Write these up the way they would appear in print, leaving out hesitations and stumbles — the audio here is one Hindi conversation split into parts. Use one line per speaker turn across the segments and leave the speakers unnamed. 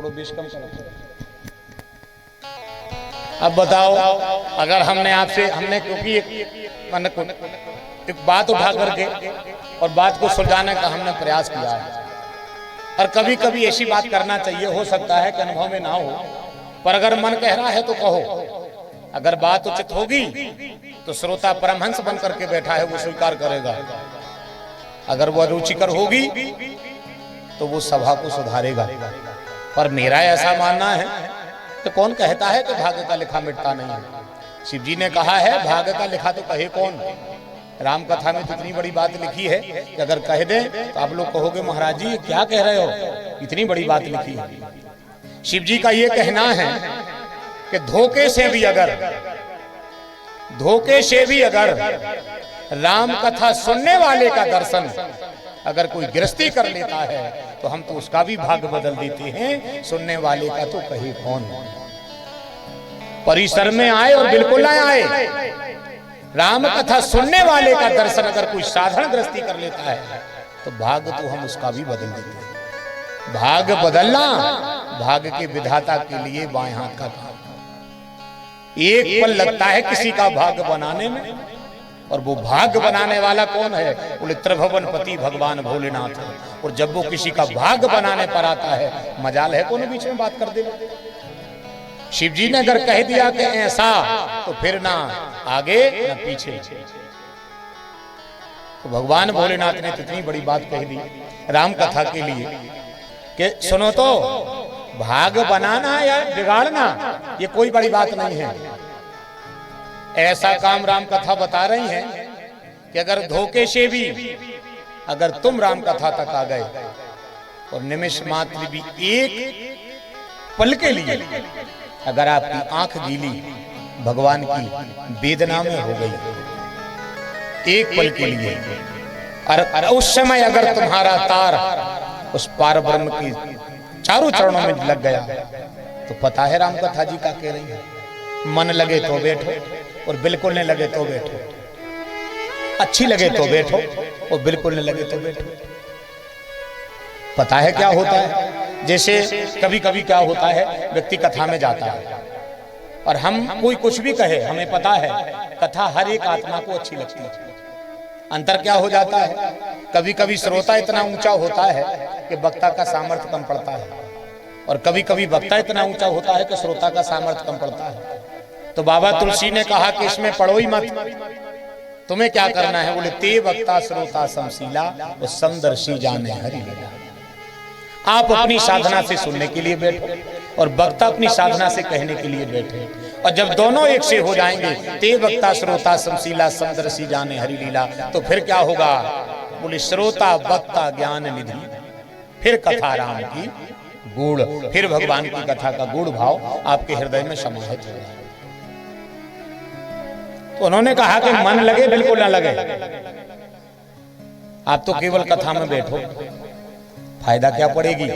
थोड़ा बेश कम करो। अब बताओ, अगर हमने आपसे क्योंकि एक बात उठा करके और बात को सुलझाने का हमने प्रयास किया है, और कभी कभी ऐसी बात करना चाहिए, हो सकता है कि अनुभव में ना हो, पर अगर मन कह रहा है तो कहो। अगर बात उचित होगी तो श्रोता परमहंस बन करके बैठा है, वो स्वीकार करेगा। अगर वो रुचिकर होगी तो वो सभा को सुधारेगा। पर मेरा ऐसा मानना है तो कौन कहता है कि भाग्य का लिखा मिटता नहीं है। शिव जी ने कहा है भाग्य का लिखा तो कहे कौन। राम कथा में तो इतनी बड़ी बात लिखी है कि अगर कह दें तो आप लोग कहोगे महाराज जी क्या कह रहे हो, इतनी बड़ी बात लिखी है। शिव जी का ये कहना है कि धोखे से भी अगर राम कथा सुनने वाले का दर्शन अगर कोई गृहस्थी कर लेता है तो हम तो उसका भी भाग्य बदल देते हैं। सुनने वाले का तो कहे कौन। परिसर में आए और बिल्कुल ना आए, राम कथा सुनने वाले का दर्शन अगर कोई साधारण गृहस्थी कर लेता है तो भाग्य तो हम उसका भी बदल देते हैं। भाग्य बदलना भाग्य के विधाता के लिए बाएं हाथ का काम। एक पल लगता है किसी का भाग्य बनाने में, और वो भाग्य बनाने वाला कौन है? बोले त्रिभुवन पति भगवान भोलेनाथ। और जब वो किसी का भाग्य बनाने पर आता है, मजाल है कौन बीच में बात कर दे। शिव जी ने अगर कह दिया कि ऐसा, तो फिर ना आगे ना पीछे। तो भगवान भोलेनाथ ने इतनी बड़ी बात कह दी राम कथा के लिए कि सुनो तो, भाग्य बनाना या बिगाड़ना ये कोई बड़ी बात नहीं है। ऐसा काम राम कथा बता रही है कि अगर धोखे से भी अगर तुम राम कथा तक आ गए और निमिष मात्र भी एक पल के लिए अगर आपकी आंख गीली भगवान की वेदना में हो गई एक पल के लिए, और उस समय अगर तुम्हारा तार उस पार ब्रह्म की चारों चरणों में लग गया तो पता है राम कथा जी का कह रही है, मन लगे तो बैठो और बिल्कुल नहीं लगे तो बैठो, अच्छी लगे तो बैठो और बिल्कुल नहीं लगे तो बैठो। पता है क्या होता है? जैसे कभी कभी क्या होता है, व्यक्ति कथा में जाता है और हम कोई कुछ भी कहे, हमें पता है कथा हर एक आत्मा को अच्छी लगती है। अंतर क्या हो जाता है, कभी कभी श्रोता इतना ऊंचा होता है कि वक्ता का सामर्थ्य कम पड़ता है, और कभी कभी वक्ता इतना ऊंचा होता है कि श्रोता का सामर्थ्य कम पड़ता है। तो बाबा तुलसी ने कहा कि इसमें पढ़ो ही मत, तुम्हें क्या करना है? बोले ते वक्ता श्रोता समशीला वो समदर्शी जाने हरि लीला। आप अपनी साधना से सुनने के लिए बैठो और वक्ता अपनी साधना से कहने के लिए बैठे, और जब दोनों एक से हो जाएंगे, ते वक्ता श्रोता समशीला समदर्शी जाने हरि लीला, तो फिर क्या होगा? बोले श्रोता वक्ता ज्ञान निधि, फिर कथा राम की गुण, फिर भगवान की कथा का गुण भाव आपके हृदय में समाहित होगा। तो उन्होंने कहा कि मन लगे बिल्कुल ना लगे, आप तो केवल कथा में बैठो, फायदा क्या पड़ेगी?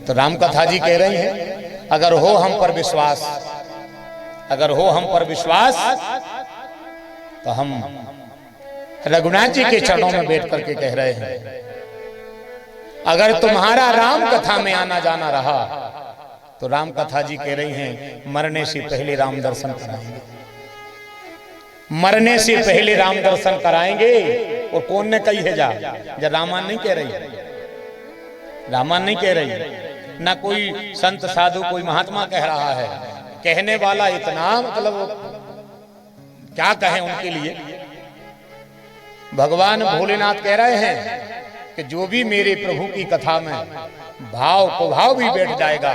तो राम कथा जी कह रही हैं अगर हो हम पर विश्वास, अगर हो हम पर विश्वास तो हम रघुनाथ जी के चरणों में बैठ करके कह रहे हैं, अगर तुम्हारा राम कथा में आना जाना रहा तो राम कथा जी कह रही हैं मरने से पहले राम दर्शन कराएंगे, मरने से पहले राम दर्शन कराएंगे। और कौन ने कही है? जा रामायण नहीं कह रही, रामायण नहीं कह रही, ना कोई संत साधु कोई महात्मा कह रहा है। कहने वाला इतना मतलब क्या कहें उनके लिए, भगवान भोलेनाथ कह रहे हैं कि जो भी मेरे प्रभु की कथा में भाव को भाव भी बैठ जाएगा,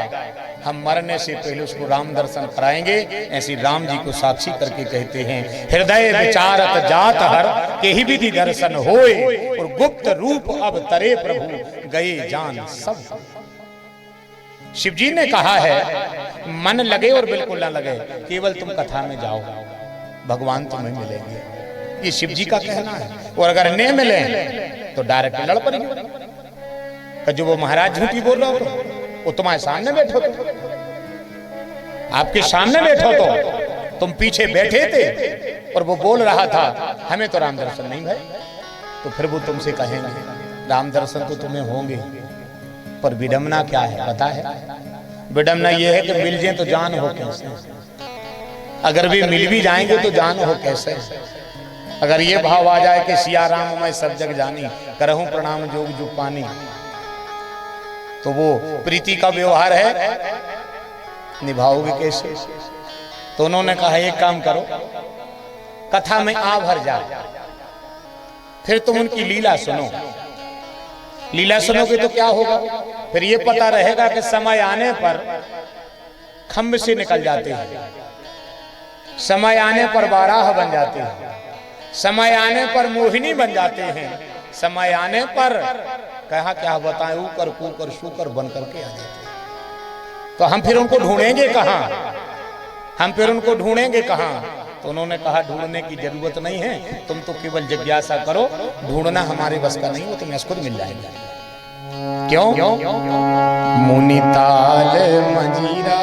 हम मरने से पहले उसको राम दर्शन कराएंगे। ऐसी राम जी को साक्षी करके कहते हैं हृदय विचारत जात हर के ही विधि दर्शन होए, और गुप्त रूप अब तरे प्रभु गए जान सब। शिव जी ने कहा है मन लगे और बिल्कुल ना लगे, केवल तुम कथा में जाओ, भगवान तुम्हें मिलेंगे। ये शिव जी का कहना है। और अगर नहीं मिले तो डायरेक्ट लड़ पड़ेंगे। जो वो महाराज झूठी बोल रहा हो वो तुम्हारे सामने बैठो, तो आपके सामने बैठो, तो तुम पीछे बैठे थे और वो बोल रहा था हमें तो राम दर्शन नहीं भाई, तो फिर वो तुमसे कहेंगे राम दर्शन तो तुम्हें होंगे, पर विडंबना क्या है पता है? विडम्बना ये है कि मिल जाए तो जान हो कैसे, अगर भी मिल भी जाएंगे तो जान हो कैसे। अगर ये भाव आ जाए कि सिया राम मैं सब जग जानी, करहूं प्रणाम जोग जुग पानी, तो वो प्रीति का व्यवहार है, निभाओगे कैसे। तो उन्होंने कहा एक काम करो, कथा में आ भर जा, फिर तुम उनकी लीला सुनो। लीला सुनोगे तो क्या होगा, फिर ये पता रहेगा कि समय आने पर खम्भ से निकल जाते हैं, समय आने पर बाराह बन जाते हैं, समय आने पर मोहिनी बन जाते हैं, समय आने पर कहा क्या बताएं ऊकर कूकर शूकर बन करके आ जाते हैं। तो हम फिर उनको ढूंढेंगे कहाँ, हम फिर उनको ढूंढेंगे कहाँ। तो उन्होंने कहा ढूंढने की जरूरत नहीं है, तुम तो केवल जिज्ञासा करो, ढूंढना हमारे बस का नहीं, वो तुम्हें खुद मिल जाएगा। क्यों? मुनि ताल मंजीरा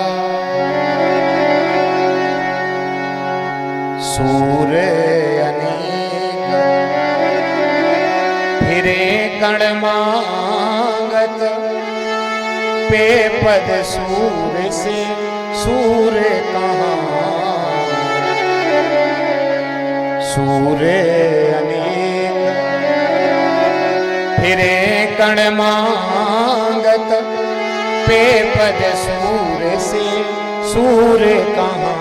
सूर अनेक, फिरे कण मांगत पे पद सूर से सूर कहाँ, सूर्य अनेक फिरे कण मांगत, पे पद सूर्य से सूर्य कहाँ,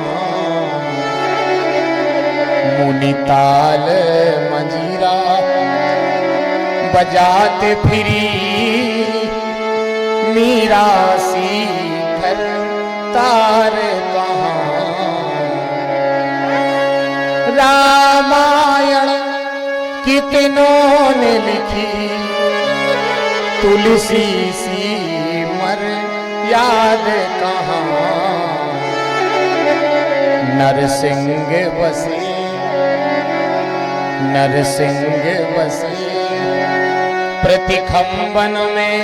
मुनि ताल मंजीरा बजाते फिरी, मीरा सीखर तार कहाँ, रामायण कितनों ने लिखी, तुलसी सी मर याद कहाँ, नरसिंह बसे, नरसिंह बसे प्रतिखंबन में,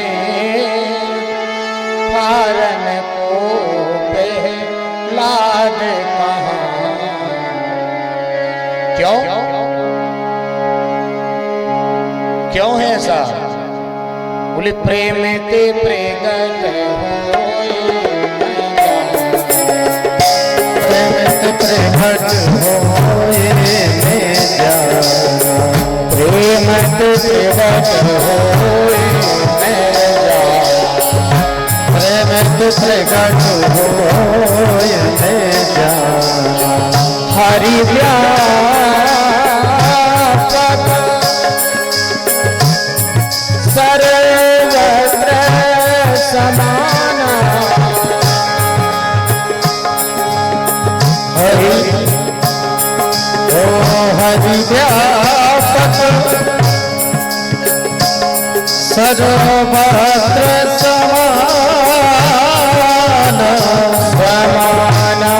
फारन को पहलाद कहाँ। क्यों? क्यों है ऐसा? बोले प्रेम ते प्रेगत होए, प्रेम ते प्रेगत होए मैं जाना, प्रेम ते प्रेगत होए मैं जाना, प्रेम ते प्रेगत होए मैं जाना, हरि सर्वत्र समाना, हरि ओ हरि व्यापक सर्वत्र समाना, समाना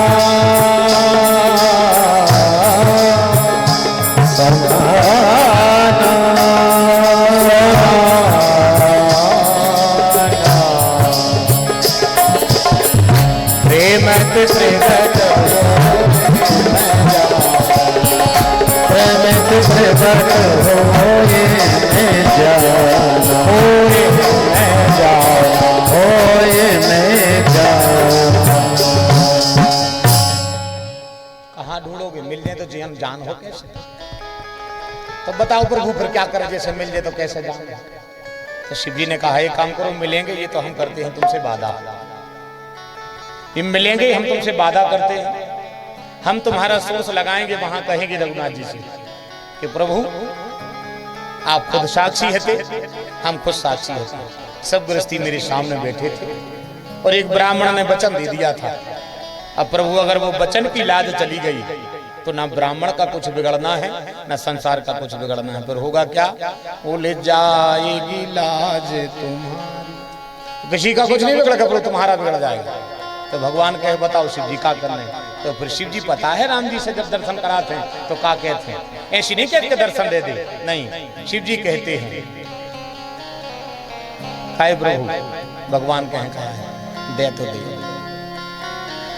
समाना, प्रेमत प्रेगत प्रेमत प्रेगत होए मैं जाना, होए मैं जाना, होए मैं जाना। कहाँ ढूंढोगे? मिल जाए तो जी हम जान हो कैसे? तो बताओ प्रभु फिर क्या करें, जैसे मिल जाए तो कैसे जान? तो शिव जी ने कहा एक काम करो, मिलेंगे ये तो हम करते हैं तुमसे वादा, ये मिलेंगे हम तुमसे वादा करते हैं, हम तुम्हारा सोर्स लगाएंगे, वहां कहेंगे रघुनाथ जी से कि प्रभु आप खुद साक्षी थे, हम खुद साक्षी थे, सब गृहस्थी मेरे सामने बैठे थे और एक ब्राह्मण ने वचन दे दिया था। अब प्रभु अगर वो वचन की लाज चली गई तो ना ब्राह्मण का कुछ बिगड़ना है ना संसार का कुछ बिगड़ना है, फिर होगा क्या? वो ले जाएगी लाज तुम्हारी, किसी का कुछ नहीं बिगड़ेगा, पर तुम्हारा बिगड़ जाएगा। तो भगवान कहे बताओ शिव जी का करने, तो फिर शिव जी पता है राम जी से जब दर्शन कराते हैं तो क्या कहते हैं? ऐसी नहीं कहते दर्शन दे दे, नहीं, शिव जी कहते हैं काय प्रभु, भगवान कहें कहा है दे तो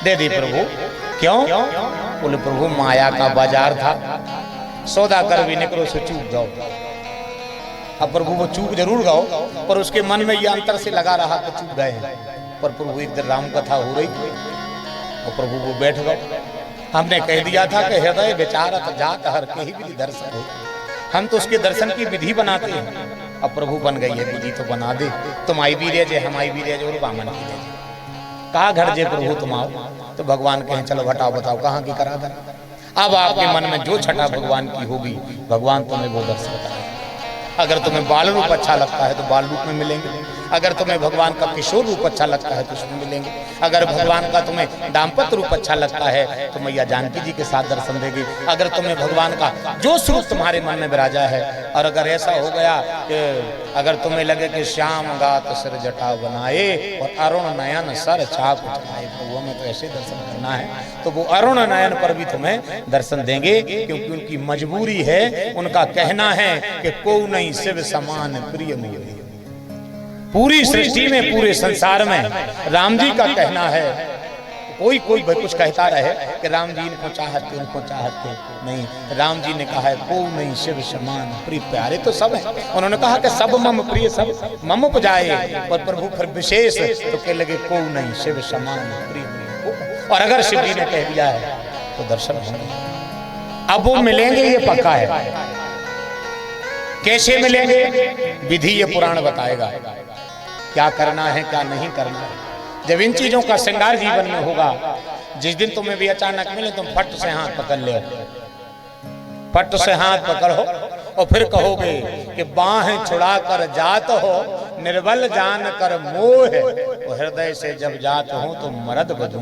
दे दी प्रभु। क्यों? बोले प्रभु माया का बाजार था, सौदा कर भी निकलो से चूक जाओ। अब प्रभु वो चूक जरूर गए, पर उसके मन में ये अंतर से लगा रहा कि चूक गए हैं, पर प्रभु एक दिन राम कथा हो रही थी और प्रभु वो बैठ गए। हमने कह दिया था कि हृदय विचारत जात हर के ही विधि दर्शन हो, हम तो उसके दर्शन की विधि बनाते हैं। अब प्रभु बन गई है विधि तो बना दे, तुम आई भी रह जे हम आई भी रह जे और बामन की रह जे, कहा घर जे प्रभु तुम आओ। तो भगवान कहें चलो हटाओ बताओ कहाँ की करा दर। अब आपके मन में जो छठा भगवान की होगी भगवान तुम्हें वो दर्शन कराएगा। अगर तुम्हें बाल रूप अच्छा लगता है तो बाल रूप में मिलेंगे, अगर तुम्हें भगवान का किशोर रूप अच्छा लगता है तो उसमें मिलेंगे, अगर भगवान का तुम्हें दाम्पत्य रूप अच्छा लगता है तो मैया जानकी जी के साथ दर्शन देगी, अगर तुम्हें भगवान का जो स्वरूप तुम्हारे मन में विराजा है। और अगर ऐसा हो गया कि अगर तुम्हें लगे कि श्याम गात सिर जटा बनाए और अरुण नयन सर छाप उठाए, प्रभु हमें तो ऐसे दर्शन करना है, तो वो अरुण नयन पर भी तुम्हें दर्शन देंगे, क्योंकि उनकी मजबूरी है, उनका कहना है कि को नहीं शिव समान प्रिय मोहि। पूरी सृष्टि में पूरे संसार में राम जी का कहना है, कोई कोई कुछ कहता रहे कि राम जी इनको चाहते उनको चाहते नहीं, राम जी ने कहा है को नहीं शिव समान प्रिय। प्यारे तो सब है, उन्होंने कहा कि सब मम प्रिय सब मम उपजाए, और प्रभु फिर विशेष तो कह लगे को नहीं शिव समान प्रिय। और अगर शिव जी ने कह दिया है तो दर्शन होंगे। अब वो मिलेंगे ये पक्का है, कैसे मिलेंगे विधि ये पुराण बताएगा, क्या करना है क्या नहीं करना है। जब इन चीजों का श्रृंगार जीवन में होगा, जिस दिन तुम्हें भी अचानक मिले तुम फट से हाथ पकड़ ले, फट से हाथ पकड़ो और फिर कहोगे कि बाहें छुड़ा कर जात हो निर्बल जान कर मोह, हृदय से जब जात हो तो मरद बधू।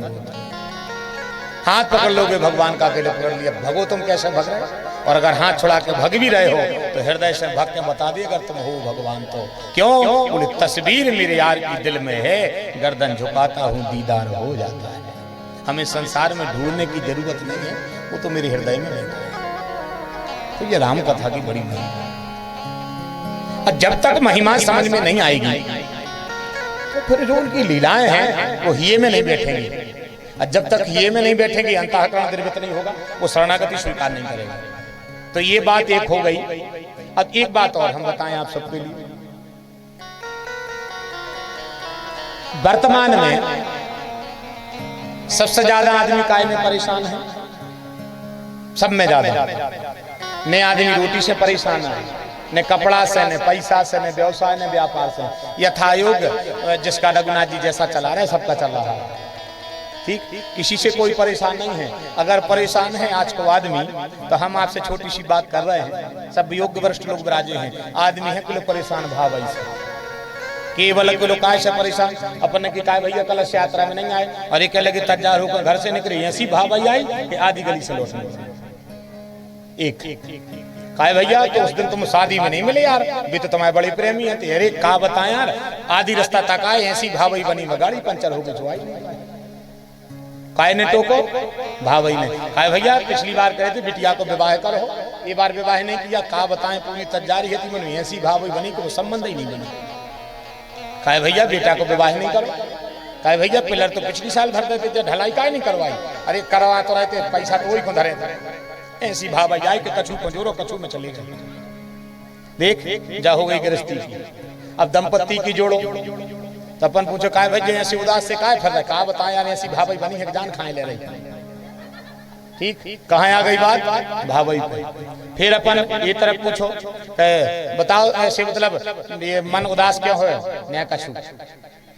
हाथ पकड़ लोगे भगवान का, अकेले पकड़ लिया, भगो तुम कैसे भग रहे हो। और अगर हाथ छुड़ा के भग भी रहे हो तो हृदय से भग के बता दिए अगर तुम हो भगवान तो। क्यों बोले तस्वीर मेरे यार की दिल में है, गर्दन झुकाता हूँ दीदार हो जाता है। हमें संसार में ढूंढने की जरूरत नहीं है, वो तो मेरे हृदय में रहता है। तो ये राम कथा की बड़ी महिमा है। जब तक महिमा समझ में नहीं आएगी तो फिर जो उनकी लीलाएं हैं वो हिये में नहीं बैठेंगी, और जब तक ये में नहीं बैठेंगे अंतःकरण द्रवित नहीं होगा, वो शरणागति स्वीकार नहीं करेगा। तो ये बात एक हो गई। अब एक बात और हम बताएं आप सबके लिए, वर्तमान में सबसे ज्यादा आदमी काय में परेशान है, सब में ज्यादा। न आदमी रोटी से परेशान है, न कपड़ा से, न पैसा से, न व्यवसाय, न व्यापार से। यथायोग जिसका रघुनाथ जी जैसा चला रहे सबका चल रहा है, ठीक, किसी से कोई परेशान नहीं है। अगर परेशान है आज को आदमी, तो हम आपसे छोटी सी बात कर रहे हैं, सब योग्य वरिष्ठ लोग विराजे हैं, आदमी है कुल परेशान भाव ऐसे, केवल कुल काय से परेशान, अपने की काय भैया कलश यात्रा में नहीं आए और एक लगे तैयार होकर घर से निकले, ऐसी भाव आई कि आधी गली से लौटने। एक काय भैया तो उस दिन तुम शादी में नहीं मिले यार, भी तो तुम्हारे बड़े प्रेमी है, तेरे का बताएं यार, आधी रास्ता तक आए ऐसी भावई बनी, गाड़ी पंचर हो गई। काय ने टोको भावई ने, काय भैया पिछली बार कहे थे बिटिया को विवाह करो, ये बार विवाह नहीं किया, का बताएं पूरी तैयारी है थी बनी, ऐसी भावई बनी कि वो संबंध ही नहीं बनी। काय भैया बेटा को विवाह नहीं करो, काय भैया पिलर तो पिछली साल भर देते थे, ढलाई काय नहीं करवाई, अरे करवा तो रहते पैसा तो वही को धरे थे। ऐसी भावई आई कि कछू को जोड़ो कछू में चली गई। देख जा हो गई गृहस्थी। अब दंपत्ति की जोड़ो तो अपन पूछो काय भाई ऐसी उदास से काय फिर रहे, कहा बताएं यार ऐसी भावई बनी है जान खाए ले रही। ठीक, कहाँ आ गई बात भावई पे। फिर अपन ये तरफ पूछो बताओ ऐसे मतलब ये मन उदास क्यों है, नया कछू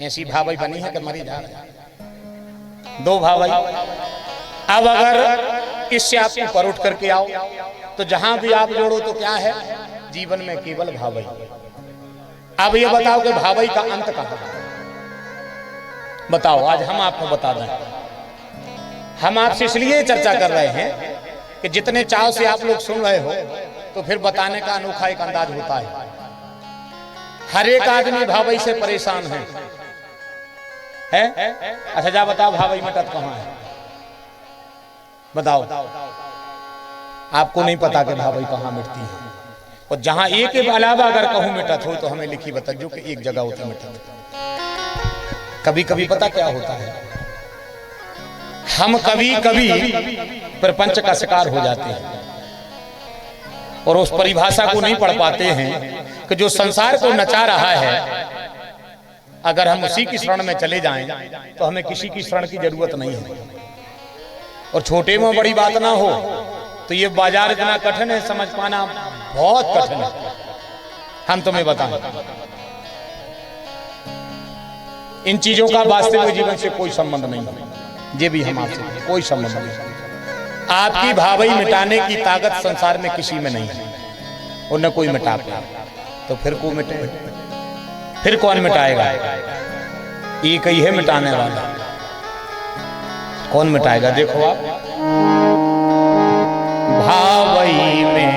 ऐसी भावई बनी है कि मरी जा रही। दो भावई। अब अगर इससे आप ऊपर उठ करके आओ तो जहां भी आप जोड़ो तो क्या है जीवन में केवल भावई। अब ये बताओ कि भावई का अंत कहाँ है, बताओ। आज हम आपको बता दें, हम आपसे इसलिए चर्चा कर रहे हैं कि जितने चाव से आप लोग सुन रहे हो तो फिर बताने का अनोखा एक अंदाज होता है। हर एक आदमी भावई से परेशान है? अच्छा जा बताओ भावई मिटत कहाँ है, बताओ। आपको नहीं पता कि भावई कहाँ मिटती है, और जहां एक के अलावा अगर कहूं मिटत हो तो हमें लिखी बता जो कि एक जगह होती मिटत। कभी कभी पता क्या होता है, हम कभी कभी प्रपंच का शिकार हो जाते हैं और उस परिभाषा को नहीं पढ़ पाते हैं कि जो संसार को नचा रहा है अगर हम उसी की शरण में चले जाएं तो हमें किसी की शरण की जरूरत नहीं है। और छोटे में बड़ी बात ना हो तो ये बाजार इतना कठिन है, समझ पाना बहुत कठिन है। हम तुम्हें बताएं, इन चीजों का वास्तविक जीवन से कोई संबंध नहीं है। ये भी हम आपसे कोई संबंध नहीं। आपकी भावई मिटाने की ताकत संसार में किसी में नहीं है, और न कोई मिटा पाए। तो फिर को मिटे, फिर कौन मिटाएगा? एक ही है मिटाने वाला, कौन मिटाएगा? देखो आप, भावई में